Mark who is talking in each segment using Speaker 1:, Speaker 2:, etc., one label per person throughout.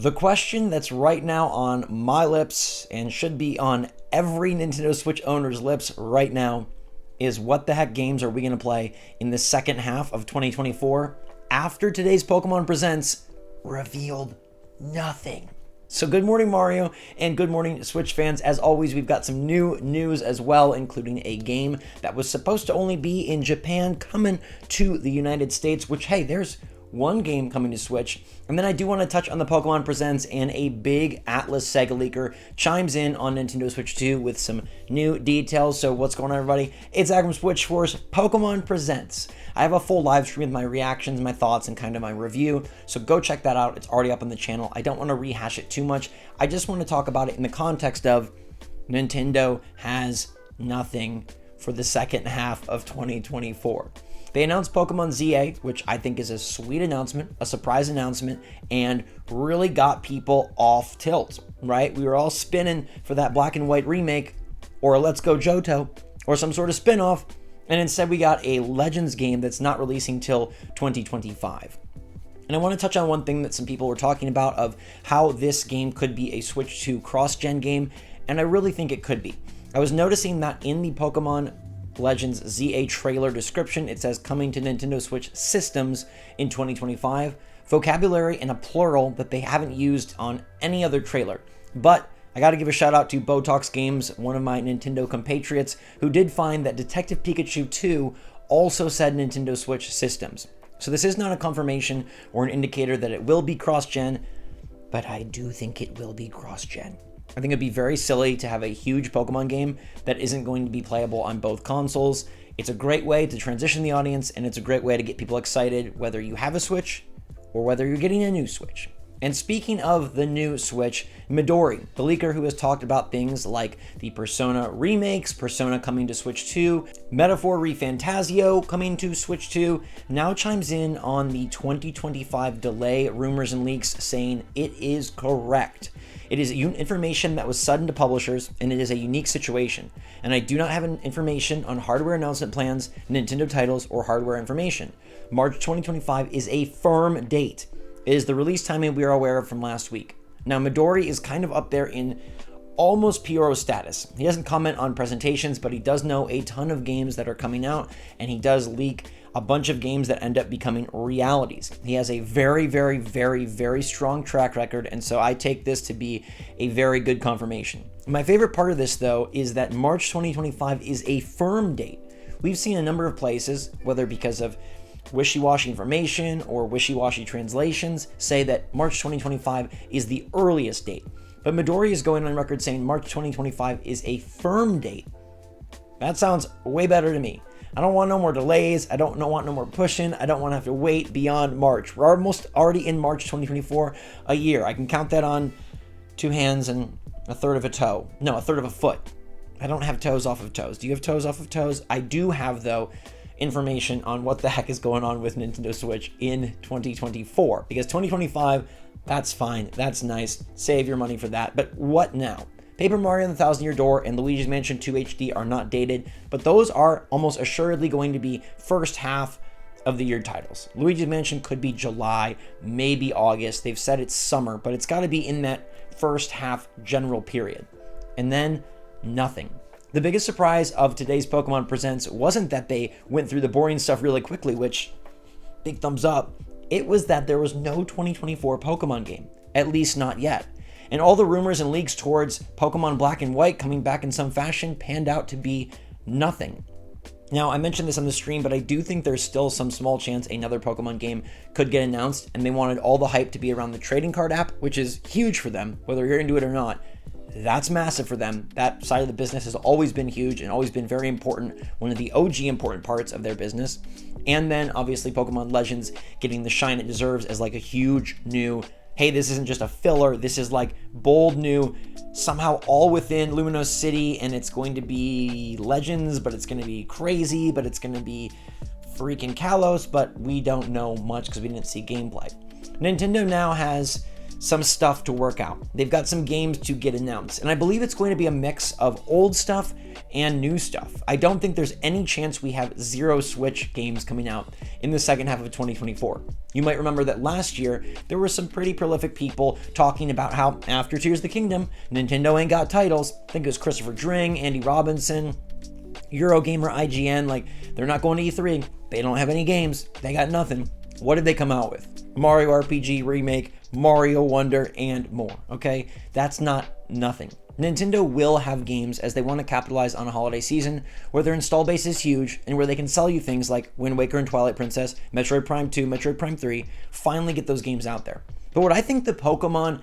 Speaker 1: The question that's right now on my lips and should be on every Nintendo Switch owner's lips right now is what the heck games are we going to play in the second half of 2024 after today's Pokemon Presents revealed nothing. So good morning, Mario, and good morning, Switch fans. As always, we've got some new news as well, including a game that was supposed to only be in Japan coming to the United States, which, hey, there's one game coming to Switch. And then I do want to touch on the Pokemon Presents, and a big Atlas Sega leaker chimes in on Nintendo Switch 2 with some new details. So what's going on, everybody? It's Zach from SwitchForce. Pokemon Presents. I have a full live stream with my reactions, my thoughts, and kind of my review. So go check that out. It's already up on the channel. I don't want to rehash it too much. I just want to talk about it in the context of Nintendo has nothing for the second half of 2024. They announced Pokemon ZA, which I think is a sweet announcement, a surprise announcement, and really got people off tilt, right? We were all spinning for that black and white remake, or a Let's Go Johto, or some sort of spin-off, and instead we got a Legends game that's not releasing till 2025. And I want to touch on one thing that some people were talking about of how this game could be a Switch 2 cross-gen game, and I really think it could be. I was noticing that in the Pokemon Legends ZA trailer description, it says coming to Nintendo Switch systems in 2025, vocabulary in a plural that they haven't used on any other trailer. But I gotta give a shout out to Botox Games, one of my Nintendo compatriots, who did find that Detective Pikachu 2 also said Nintendo Switch systems. So this is not a confirmation or an indicator that it will be cross-gen, but I do think it will be cross-gen. I think it'd be very silly to have a huge Pokemon game that isn't going to be playable on both consoles. It's a great way to transition the audience, and it's a great way to get people excited, whether you have a Switch or whether you're getting a new Switch. And speaking of the new Switch, Midori, the leaker who has talked about things like the Persona remakes, Persona coming to Switch 2, Metaphor ReFantazio coming to Switch 2, now chimes in on the 2025 delay rumors and leaks, saying it is correct. It is information that was sudden to publishers, and it is a unique situation. And I do not have information on hardware announcement plans, Nintendo titles, or hardware information. March 2025 is a firm date. It is the release timing we are aware of from last week. Now, Midori is kind of up there in almost PRO status. He doesn't comment on presentations, but he does know a ton of games that are coming out, and he does leak a bunch of games that end up becoming realities. He has a very, very, very, very strong track record, and so I take this to be a very good confirmation. My favorite part of this, though, is that March 2025 is a firm date. We've seen a number of places, whether because of wishy-washy information or wishy-washy translations, say that March 2025 is the earliest date. But Midori is going on record saying March 2025 is a firm date. That sounds way better to me. I don't want no more delays. I don't want no more pushing. I don't want to have to wait beyond March. We're almost already in March 2024, a year. I can count that on two hands and a third of a toe. No, a third of a foot. I don't have toes off of toes. Do you have toes off of toes? I do have, though, information on what the heck is going on with Nintendo Switch in 2024. Because 2025, that's fine. That's nice. Save your money for that. But what now? Paper Mario and the Thousand Year Door and Luigi's Mansion 2 HD are not dated, but those are almost assuredly going to be first half of the year titles. Luigi's Mansion could be July, maybe August. They've said it's summer, but it's got to be in that first half general period. And then nothing. The biggest surprise of today's Pokemon Presents wasn't that they went through the boring stuff really quickly, which, big thumbs up. It was that there was no 2024 Pokemon game, at least not yet. And all the rumors and leaks towards Pokemon Black and White coming back in some fashion panned out to be nothing. Now, I mentioned this on the stream, but I do think there's still some small chance another Pokemon game could get announced, and they wanted all the hype to be around the trading card app, which is huge for them, whether you're into it or not. That's massive for them. That side of the business has always been huge and always been very important, one of the OG important parts of their business. And then, obviously, Pokemon Legends getting the shine it deserves as like a huge new, hey, this isn't just a filler, this is like bold new, somehow all within Luminos City, and it's going to be Legends, but it's going to be crazy, but it's going to be freaking Kalos, but we don't know much because we didn't see gameplay. Nintendo now has some stuff to work out. They've got some games to get announced. And I believe it's going to be a mix of old stuff and new stuff. I don't think there's any chance we have 0 Switch games coming out in the second half of 2024. You might remember that last year, there were some pretty prolific people talking about how after Tears of the Kingdom, Nintendo ain't got titles. I think it was Christopher Dring, Andy Robinson, Eurogamer, IGN, like they're not going to E3. They don't have any games. They got nothing. What did they come out with? Mario RPG remake, Mario Wonder, and more, okay? That's not nothing. Nintendo will have games as they want to capitalize on a holiday season where their install base is huge and where they can sell you things like Wind Waker and Twilight Princess, Metroid Prime 2, Metroid Prime 3, finally get those games out there. But what I think the Pokemon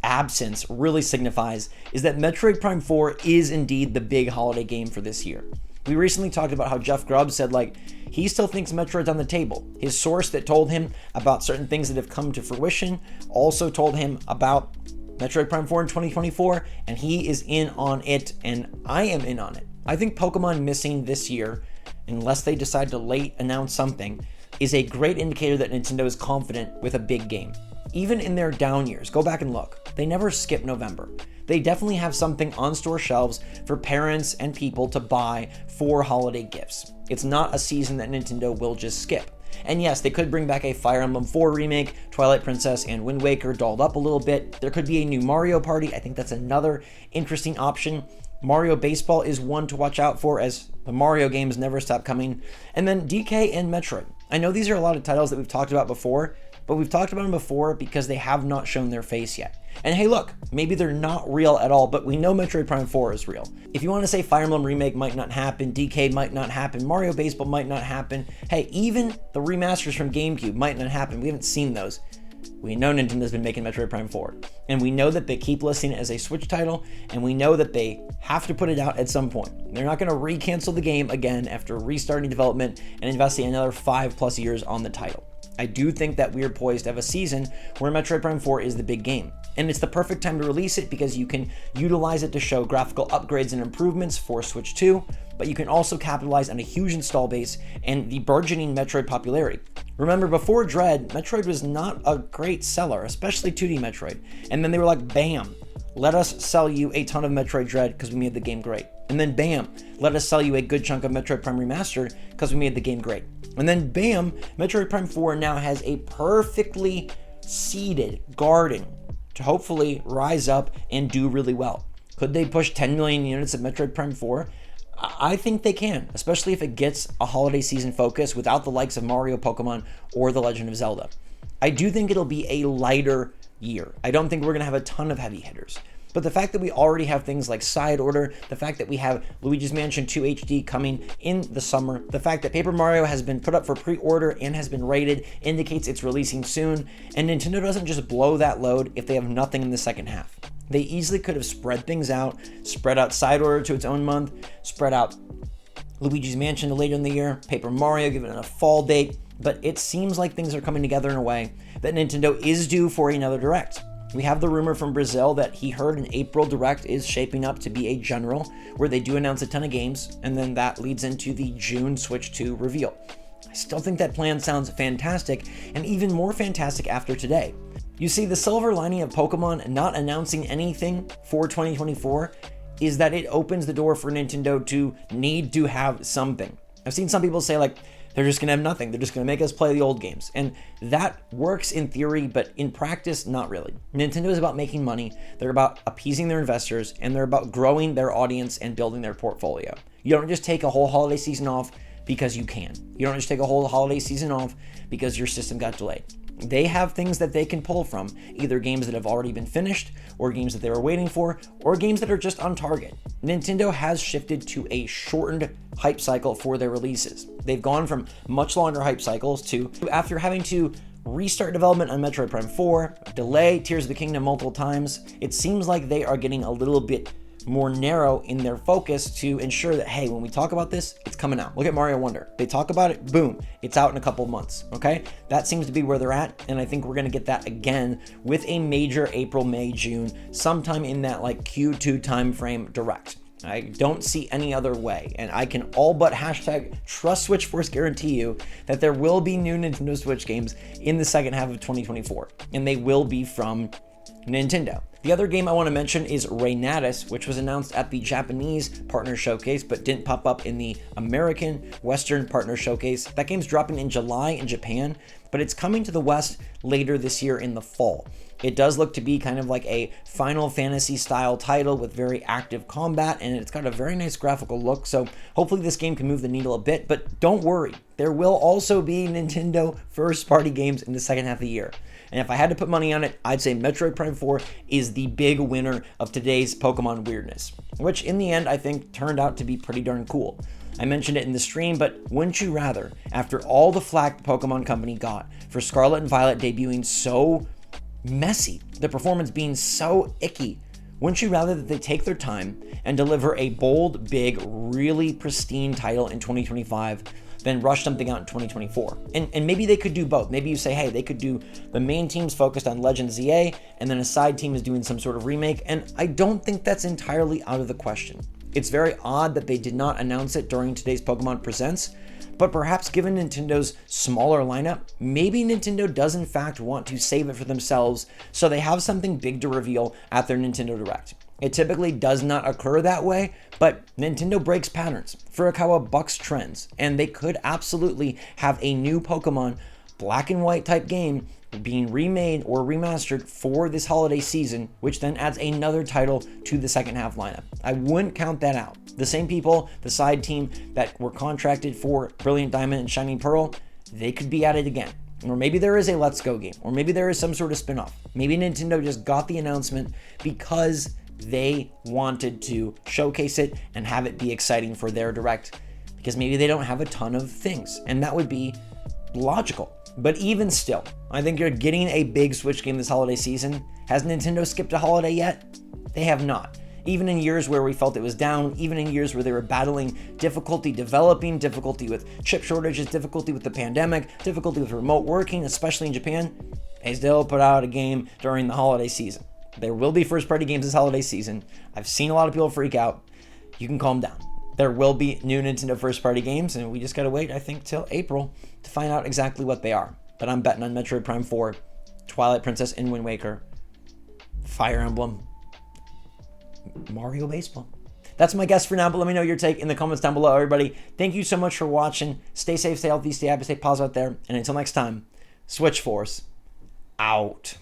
Speaker 1: absence really signifies is that Metroid Prime 4 is indeed the big holiday game for this year. We recently talked about how Jeff Grubb said, like, he still thinks Metroid's on the table. His source that told him about certain things that have come to fruition also told him about Metroid Prime 4 in 2024, and he is in on it, and I am in on it. I think Pokemon missing this year, unless they decide to late announce something, is a great indicator that Nintendo is confident with a big game. Even in their down years, go back and look, they never skip November. They definitely have something on store shelves for parents and people to buy for holiday gifts. It's not a season that Nintendo will just skip. And yes, they could bring back a Fire Emblem 4 remake, Twilight Princess and Wind Waker dolled up a little bit. There could be a new Mario Party. I think that's another interesting option. Mario Baseball is one to watch out for as the Mario games never stop coming. And then DK and Metroid. I know these are a lot of titles that we've talked about before, but we've talked about them before because they have not shown their face yet. And hey, look, maybe they're not real at all, but we know Metroid Prime 4 is real. If you want to say Fire Emblem Remake might not happen, DK might not happen, Mario Baseball might not happen, hey, even the remasters from GameCube might not happen. We haven't seen those. We know Nintendo's been making Metroid Prime 4, and we know that they keep listing it as a Switch title, and we know that they have to put it out at some point. They're not going to re-cancel the game again after restarting development and investing another 5+ years on the title. I do think that we're poised to have a season where Metroid Prime 4 is the big game. And it's the perfect time to release it because you can utilize it to show graphical upgrades and improvements for Switch 2, but you can also capitalize on a huge install base and the burgeoning Metroid popularity. Remember, before Dread, Metroid was not a great seller, especially 2D Metroid. And then they were like, bam, let us sell you a ton of Metroid Dread because we made the game great. And then bam, let us sell you a good chunk of Metroid Prime Remastered because we made the game great. And then bam, Metroid Prime 4 now has a perfectly seeded garden to hopefully rise up and do really well. Could they push 10 million units of Metroid Prime 4? I think they can, especially if it gets a holiday season focus without the likes of Mario, Pokemon, or The Legend of Zelda. I do think it'll be a lighter year. I don't think we're going to have a ton of heavy hitters. But the fact that we already have things like Side Order, the fact that we have Luigi's Mansion 2 HD coming in the summer, the fact that Paper Mario has been put up for pre-order and has been rated indicates it's releasing soon, and Nintendo doesn't just blow that load if they have nothing in the second half. They easily could have spread things out, spread out Side Order to its own month, spread out Luigi's Mansion to later in the year, Paper Mario, given it a fall date, but it seems like things are coming together in a way that Nintendo is due for another Direct. We have the rumor from Brazil that he heard an April Direct is shaping up to be a general, where they do announce a ton of games, and then that leads into the June Switch 2 reveal. I still think that plan sounds fantastic, and even more fantastic after today. You see, the silver lining of Pokemon not announcing anything for 2024 is that it opens the door for Nintendo to need to have something. I've seen some people say, like, they're just going to have nothing. They're just going to make us play the old games. And that works in theory, but in practice, not really. Nintendo is about making money. They're about appeasing their investors, and they're about growing their audience and building their portfolio. You don't just take a whole holiday season off because you can. You don't just take a whole holiday season off because your system got delayed. They have things that they can pull from, either games that have already been finished, or games that they were waiting for, or games that are just on target. Nintendo has shifted to a shortened hype cycle for their releases. They've gone from much longer hype cycles to, after having to restart development on Metroid Prime 4, delay Tears of the Kingdom multiple times, it seems like they are getting a little bit more narrow in their focus to ensure that, hey, when we talk about this, it's coming out. Look at Mario Wonder. They talk about it, boom, it's out in a couple of months, okay? That seems to be where they're at, and I think we're gonna get that again with a major April, May, June, sometime in that like Q2 timeframe Direct. I don't see any other way, and I can all but hashtag trust SwitchForce guarantee you that there will be new Nintendo Switch games in the second half of 2024, and they will be from Nintendo. The other game I want to mention is Reinatus, which was announced at the Japanese Partner Showcase but didn't pop up in the American Western Partner Showcase. That game's dropping in July in Japan, but it's coming to the West later this year in the fall. It does look to be kind of like a Final Fantasy style title with very active combat, and it's got a very nice graphical look, so hopefully this game can move the needle a bit, but don't worry, there will also be Nintendo first-party games in the second half of the year. And if I had to put money on it, I'd say Metroid Prime 4 is the big winner of today's Pokemon weirdness, which in the end I think turned out to be pretty darn cool. I mentioned it in the stream, but wouldn't you rather, after all the flack the Pokemon Company got for Scarlet and Violet debuting so messy, the performance being so icky, wouldn't you rather that they take their time and deliver a bold, big, really pristine title in 2025 than rush something out in 2024? And maybe they could do both. Maybe you say, hey, they could do the main team's focused on Legends ZA, and then a side team is doing some sort of remake, and I don't think that's entirely out of the question. It's very odd that they did not announce it during today's Pokemon Presents, but perhaps given Nintendo's smaller lineup, maybe Nintendo does in fact want to save it for themselves so they have something big to reveal at their Nintendo Direct. It typically does not occur that way, but Nintendo breaks patterns. Furukawa bucks trends, and they could absolutely have a new Pokemon Black and White type game being remade or remastered for this holiday season, which then adds another title to the second half lineup. I wouldn't count that out. The same people, the side team that were contracted for Brilliant Diamond and Shining Pearl, they could be at it again. Or maybe there is a Let's Go game, or maybe there is some sort of spin-off. Maybe Nintendo just got the announcement because they wanted to showcase it and have it be exciting for their Direct, because maybe they don't have a ton of things, and that would be logical. But even still, I think you're getting a big Switch game this holiday season. Has Nintendo skipped a holiday yet? They have not. Even in years where we felt it was down, even in years where they were battling difficulty developing, difficulty with chip shortages, difficulty with the pandemic, difficulty with remote working, especially in Japan, they still put out a game during the holiday season. There will be first-party games this holiday season. I've seen a lot of people freak out. You can calm down. There will be new Nintendo first-party games, and we just gotta wait, I think, till April to find out exactly what they are. But I'm betting on Metroid Prime 4, Twilight Princess and Wind Waker, Fire Emblem, Mario Baseball. That's my guess for now, but let me know your take in the comments down below, everybody. Thank you so much for watching. Stay safe, stay healthy, stay happy, stay positive out there. And until next time, SwitchForce out.